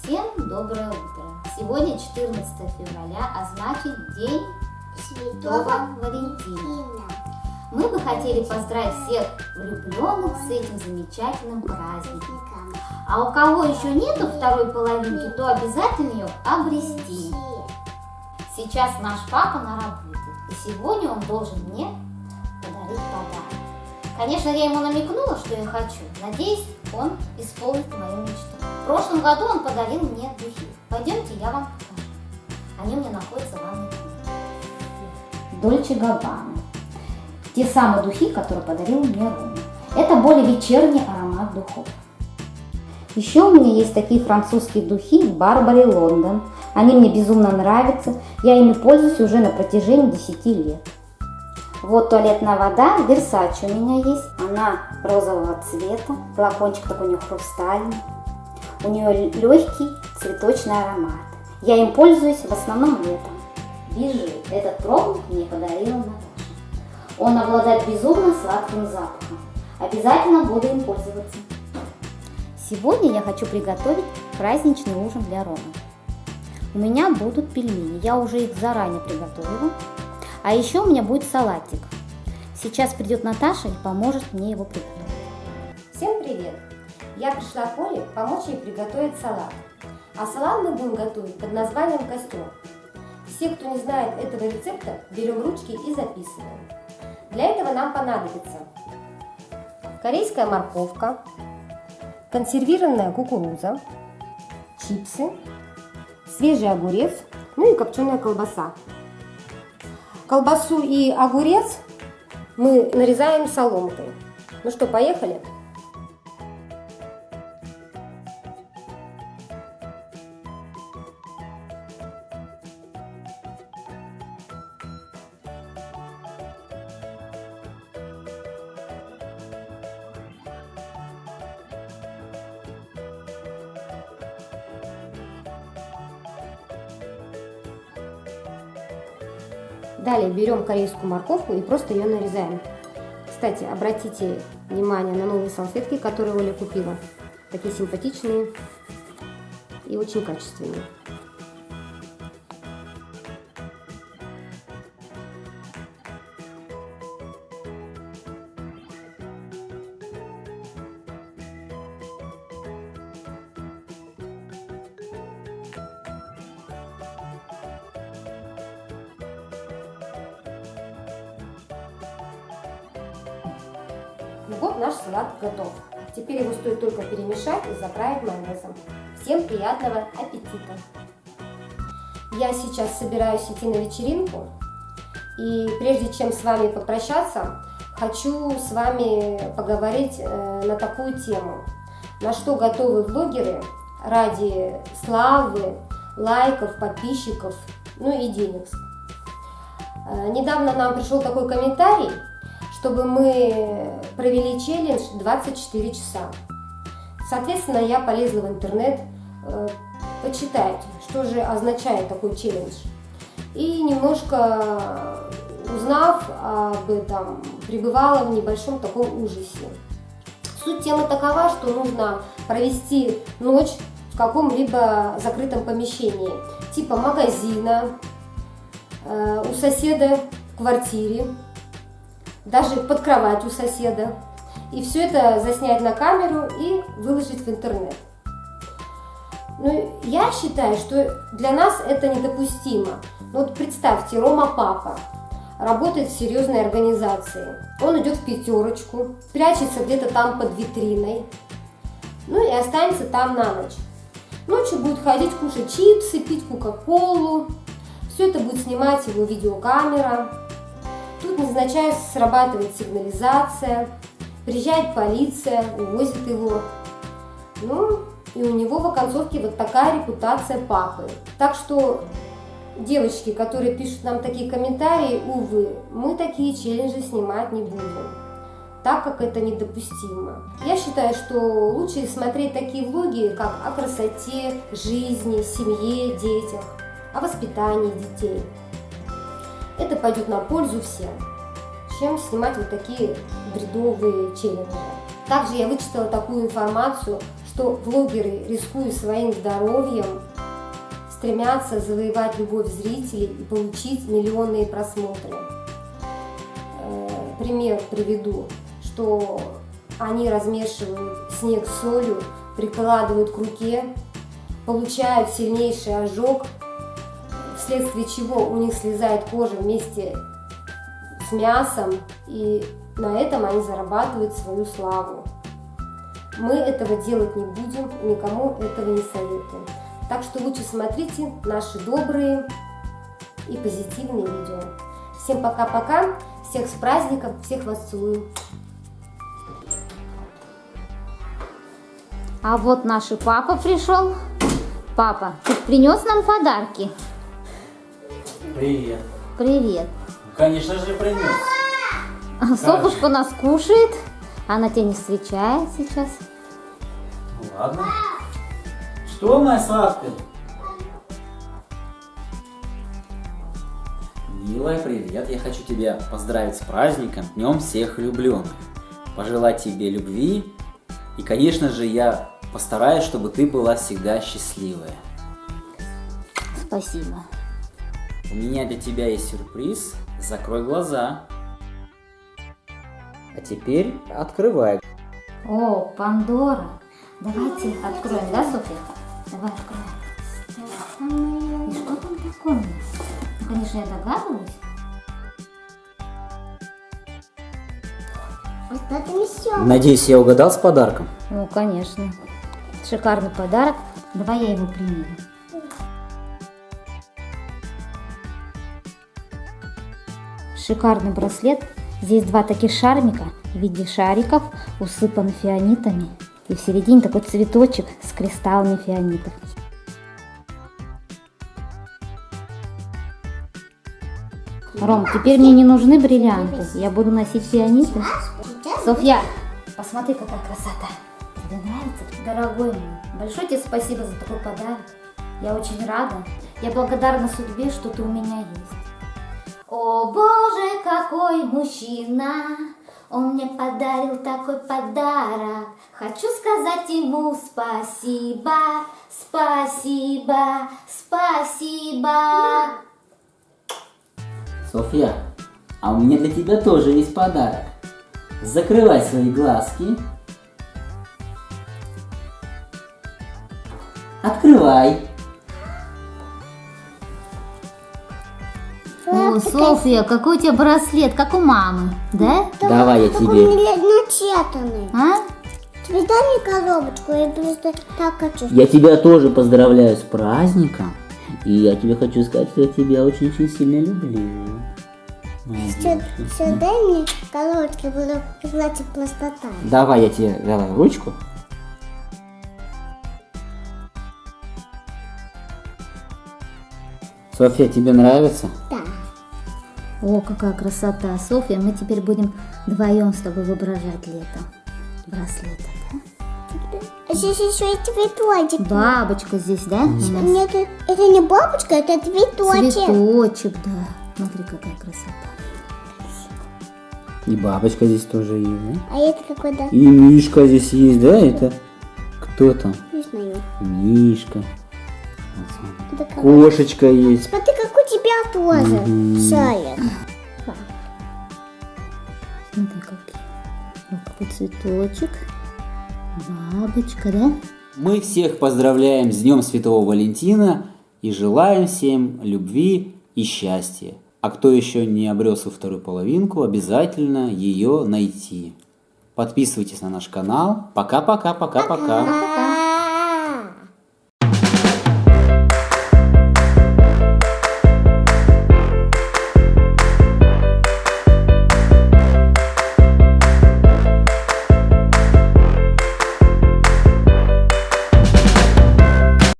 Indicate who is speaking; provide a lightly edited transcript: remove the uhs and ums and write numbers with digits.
Speaker 1: Всем доброе утро! Сегодня 14 февраля, а значит День Святого Валентина. Мы бы хотели поздравить всех влюбленных с этим замечательным праздником. А у кого еще нету второй половинки, то обязательно ее обрести. Сейчас наш папа на работе, и сегодня он должен мне подарить подарок. Конечно, я ему намекнула, что я хочу. Надеюсь, он исполнит мою мечту. В прошлом году он подарил мне духи. Пойдемте, я вам покажу. Они у меня находятся в ванной комнате. Дольче Габбана. Те самые духи, которые подарил мне Рома. Это более вечерний аромат духов. Еще у меня есть такие французские духи Барбари Лондон. Они мне безумно нравятся. Я ими пользуюсь уже на протяжении 10 лет. Вот туалетная вода Versace у меня есть. Она розового цвета. Флакончик такой у нее хрустальный. У нее легкий цветочный аромат. Я им пользуюсь в основном летом. Бежи. Этот пробник мне подарила Наташа. Он обладает безумно сладким запахом. Обязательно буду им пользоваться. Сегодня я хочу приготовить праздничный ужин для Ромы. У меня будут пельмени. Я уже их заранее приготовила. А еще у меня будет салатик. Сейчас придет Наташа и поможет мне его приготовить.
Speaker 2: Всем привет! Я пришла к Оле помочь ей приготовить салат. А салат мы будем готовить под названием костер. Все, кто не знает этого рецепта, берем ручки и записываем. Для этого нам понадобится корейская морковка, консервированная кукуруза, чипсы, свежий огурец, ну и копченая колбаса. Колбасу и огурец мы нарезаем соломкой. Ну что, поехали? Далее берем корейскую морковку и просто ее нарезаем. Кстати, обратите внимание на новые салфетки, которые Оля купила. Такие симпатичные и очень качественные. Вот наш салат готов. Теперь его стоит только перемешать и заправить майонезом. Всем приятного аппетита! Я сейчас собираюсь идти на вечеринку. И прежде чем с вами попрощаться, хочу с вами поговорить на такую тему. На что готовы блогеры ради славы, лайков, подписчиков, ну и денег. Недавно нам пришел такой комментарий, чтобы мы провели челлендж 24 часа. Соответственно, я полезла в интернет почитать, что же означает такой челлендж. И немножко узнав об этом, пребывала в небольшом таком ужасе. Суть темы такова, что нужно провести ночь в каком-либо закрытом помещении, типа магазина, у соседа в квартире, даже под кроватью соседа. И все это заснять на камеру и выложить в интернет. Ну, я считаю, что для нас это недопустимо. Ну, вот представьте, Рома папа работает в серьезной организации. Он идет в пятерочку, прячется где-то там под витриной, ну и останется там на ночь. Ночью будет ходить кушать чипсы, пить кока-колу. Все это будет снимать его видеокамера. Тут невзначай срабатывает сигнализация, приезжает полиция, увозит его. Ну, и у него в оконцовке вот такая репутация папы. Так что, девочки, которые пишут нам такие комментарии, увы, мы такие челленджи снимать не будем, так как это недопустимо. Я считаю, что лучше смотреть такие влоги, как о красоте, жизни, семье, детях, о воспитании детей. Это пойдет на пользу всем, чем снимать вот такие бредовые челленджи. Также я вычитала такую информацию, что блогеры, рискуя своим здоровьем, стремятся завоевать любовь зрителей и получить миллионные просмотры. Пример приведу, что они размешивают снег с солью, прикладывают к руке, получают сильнейший ожог, вследствие чего у них слезает кожа вместе с мясом, и на этом они зарабатывают свою славу. Мы этого делать не будем, никому этого не советуем. Так что лучше смотрите наши добрые и позитивные видео. Всем пока-пока, всех с праздником, всех вас целую.
Speaker 1: А вот наш и папа пришел. Папа, ты принес нам подарки?
Speaker 3: Привет.
Speaker 1: Привет.
Speaker 3: Конечно же принес.
Speaker 1: Софушка нас кушает. Она тебя не встречает сейчас.
Speaker 3: Ладно. Что, моя сладкая? Милая, привет. Я хочу тебя поздравить с праздником, Днем всех влюбленных. Пожелать тебе любви. И, конечно же, я постараюсь, чтобы ты была всегда счастливая.
Speaker 1: Спасибо.
Speaker 3: У меня для тебя есть сюрприз. Закрой глаза. А теперь открывай.
Speaker 1: О, Пандора. Давайте откроем, да, Софья? Давай откроем. И что там такое? Ну, конечно, я догадываюсь.
Speaker 3: Надеюсь, я угадал с подарком?
Speaker 1: Ну, конечно. Шикарный подарок. Давай я его примерю. Шикарный браслет. Здесь два таких шармика в виде шариков, усыпаны фианитами. И в середине такой цветочек с кристаллами фианитов. Ром, теперь мне не нужны бриллианты. Я буду носить фианиты. Софья, посмотри, какая красота. Тебе нравится? Дорогой мой, большое тебе спасибо за такой подарок. Я очень рада. Я благодарна судьбе, что ты у меня есть. О боже, какой мужчина! Он мне подарил такой подарок. Хочу сказать ему спасибо, спасибо, спасибо.
Speaker 3: Софья, а у меня для тебя тоже есть подарок. Закрывай свои глазки. Открывай.
Speaker 1: О, Софья, какой у тебя браслет, как у мамы, да?
Speaker 3: Давай я тебе.
Speaker 4: Начетанный.
Speaker 1: А?
Speaker 4: Тебе дай мне коробочку, я просто так хочу.
Speaker 3: Я тебя тоже поздравляю с праздником. И я тебе хочу сказать, что я тебя очень-очень сильно люблю.
Speaker 4: Все, дай мне коробочку, буду платить простота.
Speaker 3: Давай я тебе, давай ручку. Софья, тебе нравится?
Speaker 4: Да.
Speaker 1: О, какая красота, Софья, мы теперь будем вдвоем с тобой воображать лето. Браслета, да?
Speaker 4: А здесь еще и цветочек.
Speaker 1: Бабочка здесь, да? у нас?
Speaker 4: Нет, это не бабочка, это цветочек.
Speaker 1: Цветочек, да. Смотри, какая красота.
Speaker 3: И бабочка здесь тоже есть, да?
Speaker 4: А это какой, да?
Speaker 3: И Мишка здесь есть, да? Это кто там?
Speaker 4: Не знаю.
Speaker 3: Мишка.
Speaker 4: Это какой?
Speaker 3: Кошечка есть.
Speaker 4: Смотри, как у тебя тоже. Шарик.
Speaker 1: Смотри, какой. Вот какой цветочек. Бабочка, да?
Speaker 3: Мы всех поздравляем с Днем Святого Валентина и желаем всем любви и счастья. А кто еще не обрел свою вторую половинку, обязательно ее найти. Подписывайтесь на наш канал. Пока-пока-пока-пока.